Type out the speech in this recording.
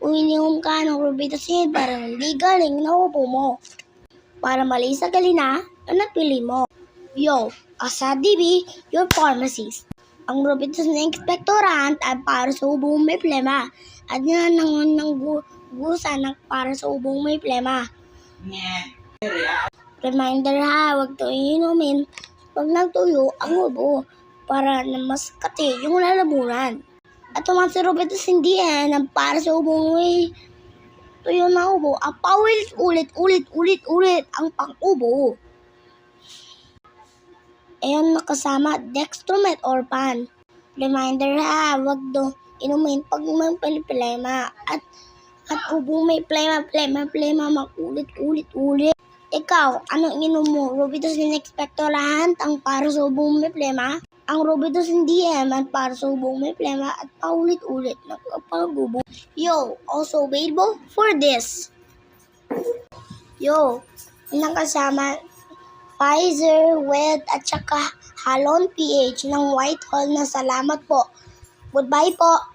uminom ka ng Robitussin para hindi galing na ubo mo. Para mali sa galina, ang napili mo. Yo, Asabi, your pharmacist. Ang Robitussin expectorant ay para sa ubong may plema at nanangon ng gusa para sa ubong may plema. Reminder ha, huwag ito inumin pag nagtuyo ang ubo para na mas kati yung lalamunan. At naman si Robitussin DN ang para sa ubong may tuyo na ubo, ang paulit-ulit ang pang-ubo. Ayan nakasama Dextromet or Pan. Reminder ha, huwag do inumin pag may plema at ubo may plema, makulit-ulit. Ikaw, anong inom mo? Robitussin expectorant ang para sa ubong may plema? Ang Robitussin DM ang para sa ubong may plema at paulit-ulit na pag-ubo. Yo, also available for this. Yo, nakasama Pfizer with at saka Halon PH ng Whitehall na salamat po. Goodbye po.